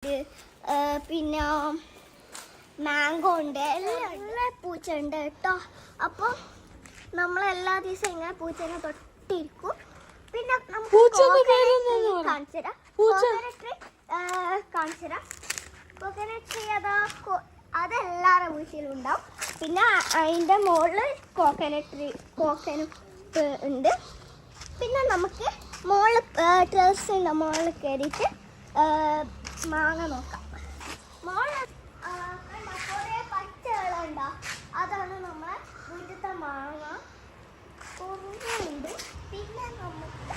പിന്നെ മാംഗോ ഉണ്ട്, എല്ലാ പൂച്ച ഉണ്ട് കേട്ടോ. അപ്പോൾ നമ്മളെല്ലാ ദിവസവും ഇങ്ങനെ പൂച്ചേനെ തൊട്ടിരിക്കും. പിന്നെ കാണിച്ചു തരാം, കോക്കനട്ട് ട്രീ അതെല്ലാവരുടെ വീട്ടിലും ഉണ്ടാവും. പിന്നെ അതിൻ്റെ മുകളിൽ കോക്കനട്ട് ഉണ്ട്. പിന്നെ നമുക്ക് മുകളിൽ ടെറസിൻ്റെ മുകളിൽ കയറിയിട്ട് മാങ്ങ നോക്കാം. മുകളിൽ കുറേ പച്ച ഇളണ്ടോ, അതാണ് നമ്മളെ വീട്ടിലത്തെ മാങ്ങ. കുറേ ഉണ്ട്. പിന്നെ നമുക്ക്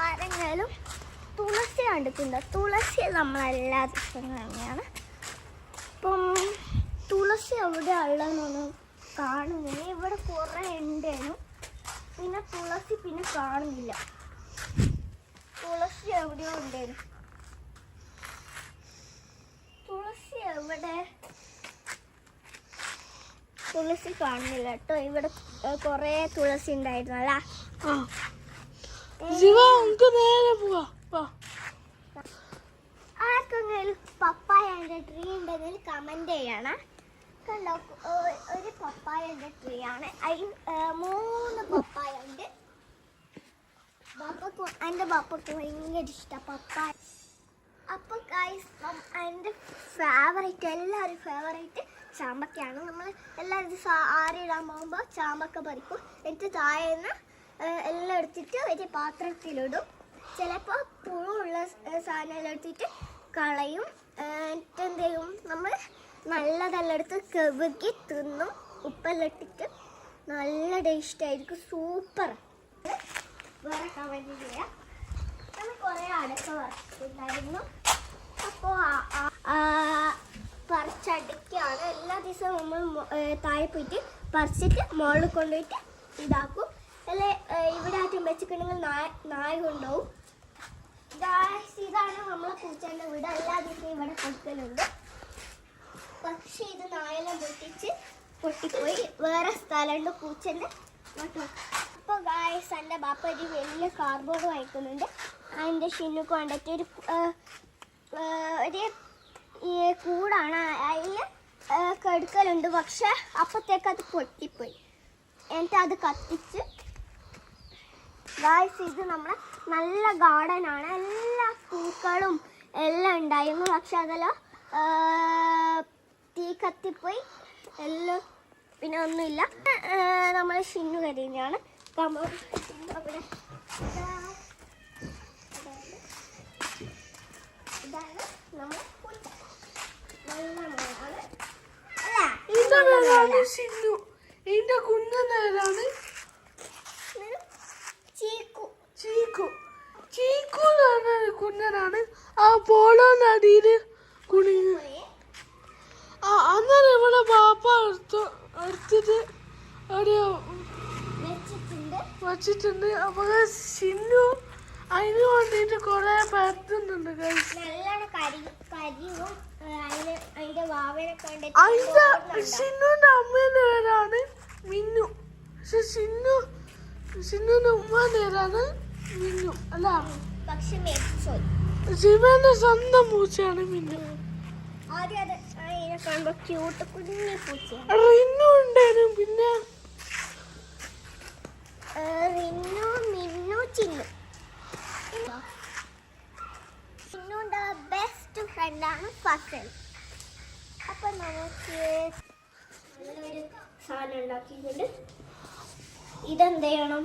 ആരെങ്കിലും തുളസി കണ്ടിട്ടുണ്ടോ? തുളസി നമ്മളെല്ലാ ദിവസവും തന്നെയാണ്. അപ്പം തുളസി എവിടെ ഉള്ളതെന്നൊന്നും കാണുന്നില്ല. ഇവിടെ കുറേ ഉണ്ടേനു. പിന്നെ തുളസി പിന്നെ കാണുന്നില്ല. തുളസി എവിടെയോ ഉണ്ടേനു. തുളസി എവിടെ? തുളസി കാണുന്നില്ല കേട്ടോ. ഇവിടെ കുറേ തുളസി ഉണ്ടായിരുന്നല്ല. ആർക്കെങ്കിലും പപ്പായൻ്റെ ട്രീ ഉണ്ടെങ്കിൽ കമന്റ് ചെയ്യണം. കണ്ടോ, ഒരു പപ്പായൻ്റെ ട്രീ ആണ്. അതിന് 3 പപ്പായ ഉണ്ട്. എൻ്റെ ബാപ്പക്ക് ഭയങ്കര ഇഷ്ടം പപ്പായ. അപ്പൊ ഗൈസ്, എൻ്റെ ഫേവറേറ്റ്, എല്ലാവരും ഫേവറേറ്റ് ചാമ്പക്കയാണ്. നമ്മൾ എല്ലാവരും ആറിടാൻ പോകുമ്പോൾ ചാമ്പക്ക പറിക്കും. എന്നിട്ട് താഴേന്ന് എല്ലാം എടുത്തിട്ട് ഒരു പാത്രത്തിലിടും. ചിലപ്പോൾ പുഴുള്ള സാധനം എടുത്തിട്ട് കളയും. എന്നിട്ട് എന്ത് ചെയ്യും, നമ്മൾ നല്ലതെല്ലാം എടുത്ത് കെവുകി തിന്നും. ഉപ്പെല്ലാം ഇട്ടിട്ട് നല്ല ടേസ്റ്റ് ആയിരിക്കും. സൂപ്പർ. വേറെ കമന്റ് ചെയ്യാം. നമ്മൾ കുറേ അടക്ക വറുത്തിട്ടുണ്ടായിരുന്നു. അപ്പോൾ പറിച്ചടിക്കുകയാണ്. എല്ലാ ദിവസവും നമ്മൾ താഴെ പോയിട്ട് പറിച്ചിട്ട് മുകളിൽ കൊണ്ടുപോയിട്ട് ഇതാക്കും. അല്ലെ ഇവിടെ ആറ്റും വെച്ചിട്ടുണ്ടെങ്കിൽ നായ കൊണ്ടുപോകും. ഇതാണ് നമ്മളെ പൂച്ചേൻ്റെ വീട്. എല്ലാ ദിവസവും ഇവിടെ കൊടുക്കലുണ്ട്. പക്ഷെ ഇത് നായെല്ലാം പൊട്ടിപ്പോയി. വേറെ സ്ഥലമുണ്ട് പൂച്ചൻ്റെ. അപ്പോൾ ഗായ്സ്, എൻ്റെ ബാപ്പ ഒരു വലിയ കാർഡ്ബോർഡ് വായിക്കുന്നുണ്ട്. അതിൻ്റെ ഷിന്നുക്ക് വേണ്ടിയിട്ട് ഒരു കൂടാണ്. അതിൽ കെടുക്കലുണ്ട്. പക്ഷെ അപ്പോഴത്തേക്ക് അത് പൊട്ടിപ്പോയി. എന്നിട്ട് അത് കത്തിച്ച്. ഗായ്സ്, ഇത് നമ്മളെ നല്ല ഗാർഡനാണ്. എല്ലാ പൂക്കളും എല്ലാം ഉണ്ടായിരുന്നു. പക്ഷെ അതെല്ലാം തീ കത്തിപ്പോയി. എല്ലാം പിന്നെ ഒന്നുമില്ല. നമ്മൾ ഷിന്നു കരിഞ്ഞാണ്. അവിടെ ഇതാണ് നമ്മൾ കുഞ്ഞനാണ്. ആ പോളോ നടിയില് കുണിങ്ങ് അന്നേരം ഇവിടെ ബാപ്പ എടുത്തിട്ട് വച്ചിട്ടുണ്ട്. അപ്പൊ ഷിന്നു അതിന് വേണ്ടിട്ട് കൊറേ പരത്തുന്നുണ്ട്. ഷിന്നുന്റെ അമ്മേന്റെ പേരാണ് മിന്നു. പക്ഷെ ഷിന്നുന്റെ ഉമ്മാന്റെ പേരാണ് മിന്നു അല്ല. ശിവന്റെ സ്വന്തം പൂച്ചയാണ് മിന്നു. റിന്നു ഉണ്ടായിരുന്നു. പിന്നെ ചിന്നുന്റെ ബെസ്റ്റ് ഫ്രണ്ടാണ് ഫസൽ. അപ്പൊ നമുക്ക് നല്ലൊരു സാധനം ഉണ്ടാക്കിയിട്ടുണ്ട്. ഇതെന്ത് ചെയ്യണം,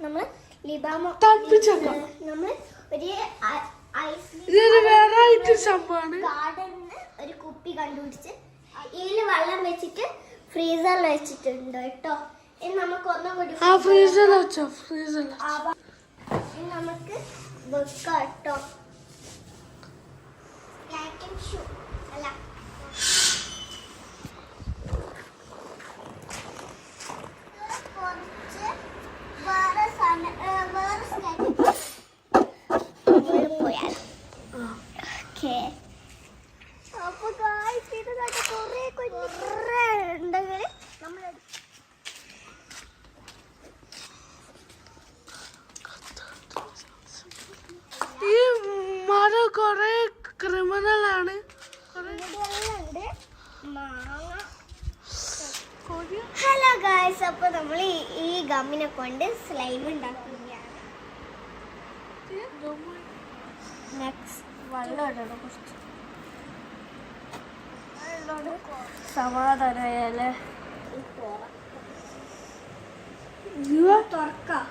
നമ്മൾ ലിബാമോ നമ്മൾ ഒരു ഗാർഡനിന്ന് ഒരു കുപ്പി കണ്ടുപിടിച്ച് ഇതിൽ വെള്ളം വെച്ചിട്ട് ഫ്രീസറിൽ വെച്ചിട്ടുണ്ട് കേട്ടോ. ഇനി നമുക്ക് ഒന്നും കൂടി നമുക്ക് വെക്കാം കേട്ടോ. അല്ല കുറച്ച് വേറെ പോയാൽ ഓക്കെ. അപ്പൊ ഇത് കുറേ ഉണ്ടെങ്കിൽ നമ്മൾ കൊറേ ക്രിമിനലാണ്. ഇവിടെയെല്ലാം ഉണ്ട് മാങ്ങ. ഹലോ ഗായ്സ്, അപ്പൊ നമ്മൾ ഈ ഗമ്മിനെ കൊണ്ട് സ്ലൈം ഉണ്ടാക്കുകയാണ്. നെക്സ്റ്റ് വെള്ളം ഇടണം കുറച്ച്. സമാധാനമായാലേ തുറക്കാം.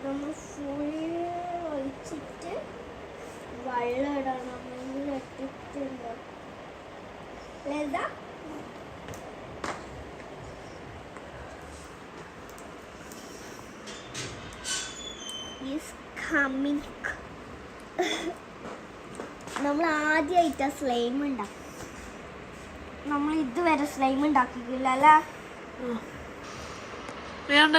നമ്മൾ ഫുൾ ഒഴിച്ചിട്ട് വെള്ളം ഇടണം. ഇട്ടിട്ടുണ്ട് ലതാ. നമ്മൾ ആദ്യമായിട്ടാ സ്ലൈം ഉണ്ടാക്കും. നമ്മൾ ഇതുവരെ സ്ലൈം ഉണ്ടാക്കിയിട്ടില്ല അല്ലേ? വേണ്ട